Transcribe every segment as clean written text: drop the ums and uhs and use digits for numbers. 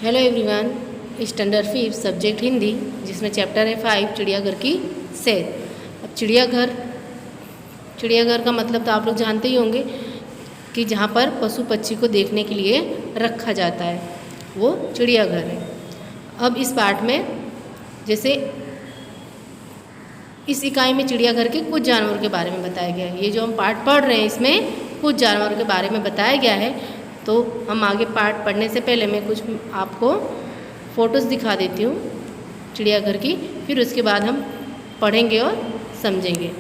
Hello everyone, standard 5 subject Hindi, जिसमें chapter है 5 चिड़ियाघर की सैर। अब चिड़ियाघर का मतलब तो आप लोग जानते ही होंगे कि जहाँ पर पशु पक्षी को देखने के लिए रखा जाता है वो चिड़ियाघर है। अब इस पाठ में जैसे इस इकाई में चिड़ियाघर के कुछ जानवरों के बारे में बताया गया है। ये जो हम पाठ पढ़ रहे हैं इसमें कुछ जानवरों के बारे में बताया गया है। तो हम आगे पाठ पढ़ने से पहले मैं कुछ आपको फ़ोटोज़ दिखा देती हूँ चिड़ियाघर की, फिर उसके बाद हम पढ़ेंगे और समझेंगे।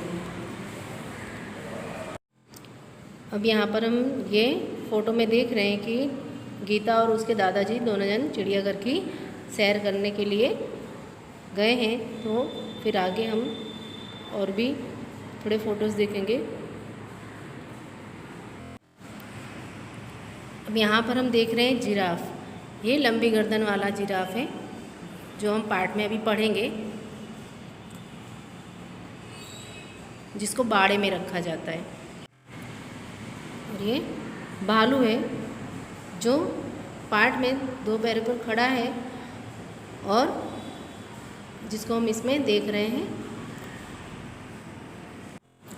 अब यहाँ पर हम ये फ़ोटो में देख रहे हैं कि गीता और उसके दादाजी दोनों जन चिड़ियाघर की सैर करने के लिए गए हैं। तो फिर आगे हम और भी थोड़े फ़ोटोज़ देखेंगे। अब यहाँ पर हम देख रहे हैं जिराफ। ये लंबी गर्दन वाला जिराफ है जो हम पाठ में अभी पढ़ेंगे, जिसको बाड़े में रखा जाता है। और ये भालू है जो पाठ में दो पैरों पर खड़ा है और जिसको हम इसमें देख रहे हैं।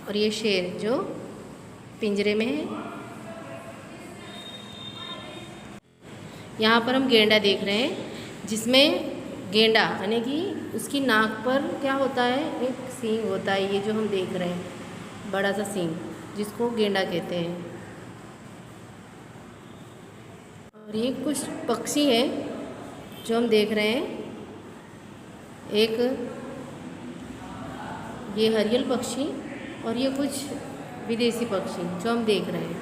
और ये शेर जो पिंजरे में है। यहाँ पर हम गेंडा देख रहे हैं, जिसमें गेंडा यानी कि उसकी नाक पर क्या होता है, एक सींग होता है। ये जो हम देख रहे हैं बड़ा सा सींग, जिसको गेंडा कहते हैं। और ये कुछ पक्षी है जो हम देख रहे हैं। एक ये हरियल पक्षी और ये कुछ विदेशी पक्षी जो हम देख रहे हैं।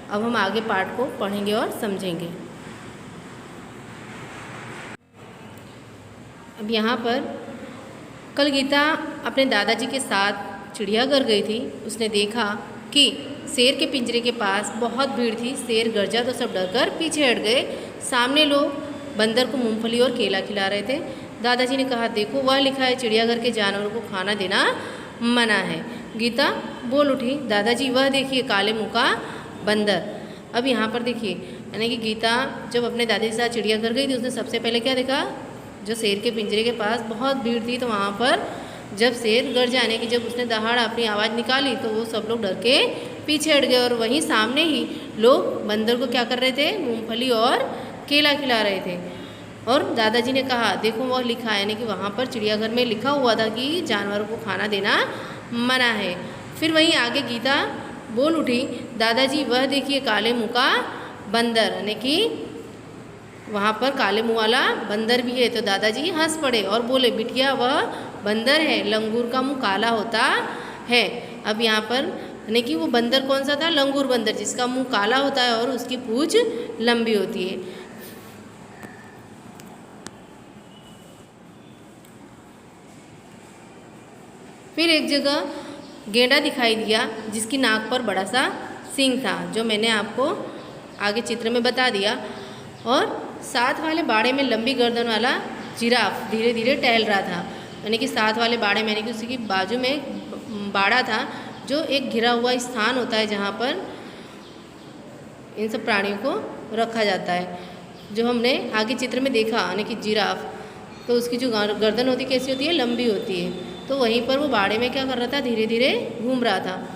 अब हम आगे पाठ को पढ़ेंगे और समझेंगे। अब यहाँ पर कल गीता अपने दादाजी के साथ चिड़ियाघर गई थी। उसने देखा कि शेर के पिंजरे के पास बहुत भीड़ थी। शेर गरजा तो सब डरकर पीछे हट गए। सामने लोग बंदर को मूंगफली और केला खिला रहे थे। दादाजी ने कहा, देखो वह लिखा है चिड़ियाघर के जानवरों को खाना देना मना है। गीता बोल उठी, दादाजी वह देखिए काले मुँह का बंदर। अब यहाँ पर देखिए, यानी कि गीता जब अपने दादाजी के साथ चिड़ियाघर गई थी, उसने सबसे पहले क्या देखा, जो शेर के पिंजरे के पास बहुत भीड़ थी। तो वहाँ पर जब शेर गरज जाने की जब उसने दहाड़ अपनी आवाज़ निकाली तो वो सब लोग डर के पीछे हट गए। और वहीं सामने ही लोग बंदर को क्या कर रहे थे, मूंगफली और केला खिला रहे थे। और दादाजी ने कहा, देखो वह लिखा है, यानी कि वहाँ पर चिड़ियाघर में लिखा हुआ था कि जानवरों को खाना देना मना है। फिर वहीं आगे गीता बोल उठी, दादाजी वह देखिए काले मुँह का बंदर, यानी कि वहाँ पर काले मुँह वाला बंदर भी है। तो दादाजी हंस पड़े और बोले, बिटिया वह बंदर है, लंगूर का मुँह काला होता है। अब यहाँ पर यानी कि वो बंदर कौन सा था, लंगूर बंदर, जिसका मुँह काला होता है और उसकी पूंछ लंबी होती है। फिर एक जगह गेंडा दिखाई दिया जिसकी नाक पर बड़ा सा सींग था, जो मैंने आपको आगे चित्र में बता दिया। और साथ वाले बाड़े में लंबी गर्दन वाला जिराफ धीरे धीरे टहल रहा था। यानी कि साथ वाले बाड़े में, यानी कि उसकी बाजू में एक बाड़ा था, जो एक घिरा हुआ स्थान होता है जहाँ पर इन सब प्राणियों को रखा जाता है, जो हमने आगे चित्र में देखा। यानी कि जिराफ तो उसकी जो गर्दन होती कैसी होती है, लंबी होती है। तो वहीं पर वो बाड़े में क्या कर रहा था, धीरे धीरे घूम रहा था।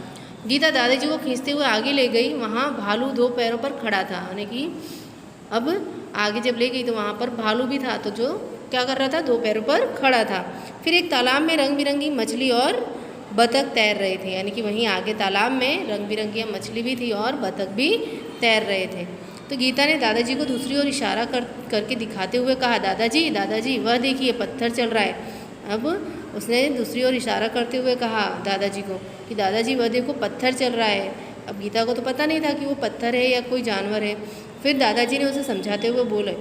गीता दादाजी को खींचते हुए आगे ले गई। वहाँ भालू दो पैरों पर खड़ा था, यानी कि अब आगे जब ले गई तो वहाँ पर भालू भी था, तो जो क्या कर रहा था, दो पैरों पर खड़ा था। फिर एक तालाब में रंग बिरंगी मछली और बतख तैर रहे थे, यानी कि वहीं आगे तालाब में रंग बिरंगी मछली भी थी और बतख भी तैर रहे थे। तो गीता ने दादाजी को दूसरी ओर इशारा करके दिखाते हुए कहा, दादाजी दादाजी वह देखिए पत्थर चल रहा है। अब उसने दूसरी ओर इशारा करते हुए कहा दादाजी को कि दादाजी वह देखो पत्थर चल रहा है। अब गीता को तो पता नहीं था कि वो पत्थर है या कोई जानवर है। फिर दादाजी ने उसे समझाते हुए बोले,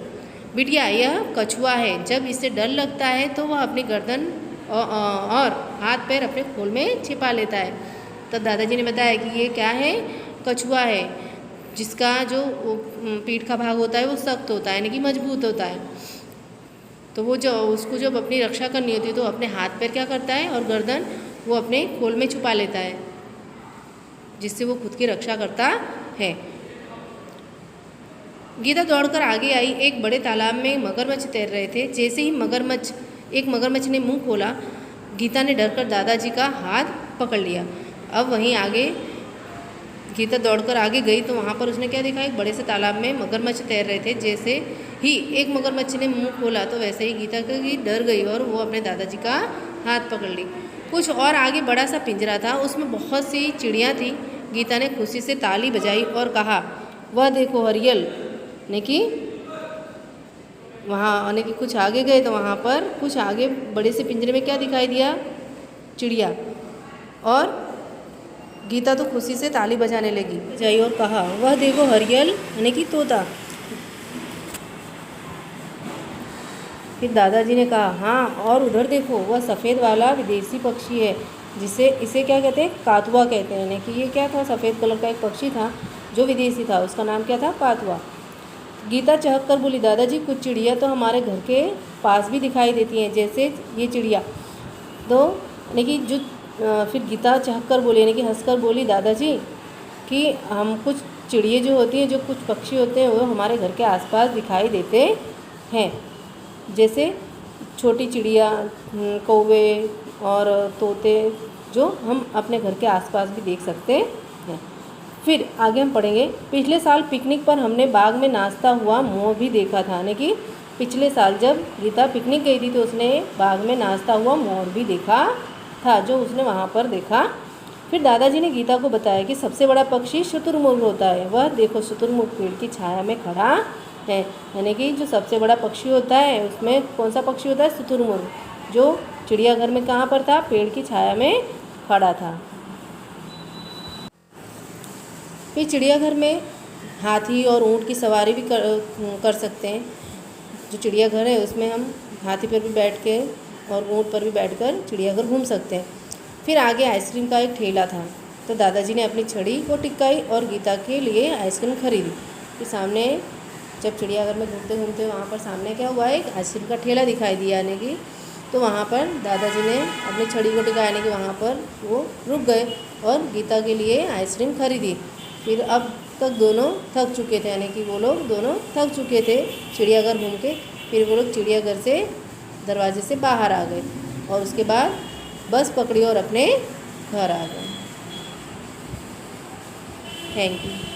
बिटिया यह कछुआ है, जब इससे डर लगता है तो वह अपनी गर्दन और हाथ पैर अपने खोल में छिपा लेता है। तब दादाजी ने बताया कि ये क्या है, कछुआ है, जिसका जो पीठ का भाग होता है वो सख्त होता है, यानी कि मजबूत होता है। तो वो जो उसको जब अपनी रक्षा करनी होती है तो अपने हाथ पैर क्या करता है और गर्दन वो अपने खोल में छुपा लेता है, जिससे वो खुद की रक्षा करता है। गीता दौड़कर आगे आई। एक बड़े तालाब में मगरमच्छ तैर रहे थे। जैसे ही एक मगरमच्छ ने मुंह खोला, गीता ने डरकर दादाजी का हाथ पकड़ लिया। अब वहीं आगे गीता दौड़कर आगे गई तो वहाँ पर उसने क्या देखा, एक बड़े से तालाब में मगरमच्छ तैर रहे थे। जैसे ही एक मगरमच्छ ने मुंह खोला तो वैसे ही गीता की डर गई और वो अपने दादाजी का हाथ पकड़ ली। कुछ और आगे बड़ा सा पिंजरा था, उसमें बहुत सी चिड़ियाँ थी। गीता ने खुशी से ताली बजाई और कहा, वह देखो हरियल। ने कि वहाँ आने की कुछ आगे गए तो वहाँ पर कुछ आगे बड़े से पिंजरे में क्या दिखाई दिया, चिड़िया। और गीता तो खुशी से ताली बजाने लगी, बजाई और कहा, वह देखो हरियल। यानी कि तोता। फिर दादाजी ने कहा, हाँ और उधर देखो, वह सफ़ेद वाला विदेशी पक्षी है, इसे क्या कहते हैं, कातुआ कहते हैं। यानी कि ये क्या था, सफ़ेद कलर का एक पक्षी था जो विदेशी था, उसका नाम क्या था, कातुआ। गीता चहक कर बोली, दादाजी कुछ चिड़िया तो हमारे घर के पास भी दिखाई देती हैं, जैसे ये चिड़िया। तो यानी कि जो फिर गीता चहक कर बोली, यानी कि हंसकर बोली, दादाजी कि हम कुछ चिड़िए जो होती हैं, जो कुछ पक्षी होते हैं, वो हमारे घर के आसपास दिखाई देते हैं, जैसे छोटी चिड़िया, कौवे और तोते, जो हम अपने घर के आसपास भी देख सकते हैं। फिर आगे हम पढ़ेंगे, पिछले साल पिकनिक पर हमने बाग में नाचता हुआ मोर भी देखा था। यानी कि पिछले साल जब गीता पिकनिक गई थी तो उसने बाग में नाचता हुआ मोर भी देखा था, जो उसने वहाँ पर देखा। फिर दादाजी ने गीता को बताया कि सबसे बड़ा पक्षी शुतुरमुर्ग होता है। वह देखो शुतुरमुर्ग पेड़ की छाया में खड़ा है। यानी कि जो सबसे बड़ा पक्षी होता है उसमें कौन सा पक्षी होता है, शुतुरमुर्ग, जो चिड़ियाघर में कहाँ पर था, पेड़ की छाया में खड़ा था। फिर चिड़ियाघर में हाथी और ऊँट की सवारी भी कर सकते हैं। जो चिड़ियाघर है उसमें हम हाथी पर भी बैठ के और ऊँट पर भी बैठकर चिड़ियाघर घूम सकते हैं। फिर आगे आइसक्रीम का एक ठेला था, तो दादाजी ने अपनी छड़ी को टिकाई और गीता के लिए आइसक्रीम खरीदी। फिर सामने जब चिड़ियाघर में घूमते घूमते वहाँ पर सामने क्या हुआ, एक आइसक्रीम का ठेला दिखाई दिया। यानी कि तो वहाँ पर दादाजी ने अपनी छड़ी को टिकाया, यानी कि वहाँ पर वो रुक गए और गीता के लिए आइसक्रीम खरीदी। फिर अब तक दोनों थक चुके थे, यानी कि वो लोग दोनों थक चुके थे चिड़ियाघर घूम के। फिर वो लोग चिड़ियाघर से दरवाजे से बाहर आ गए और उसके बाद बस पकड़ी और अपने घर आ गए। Thank you.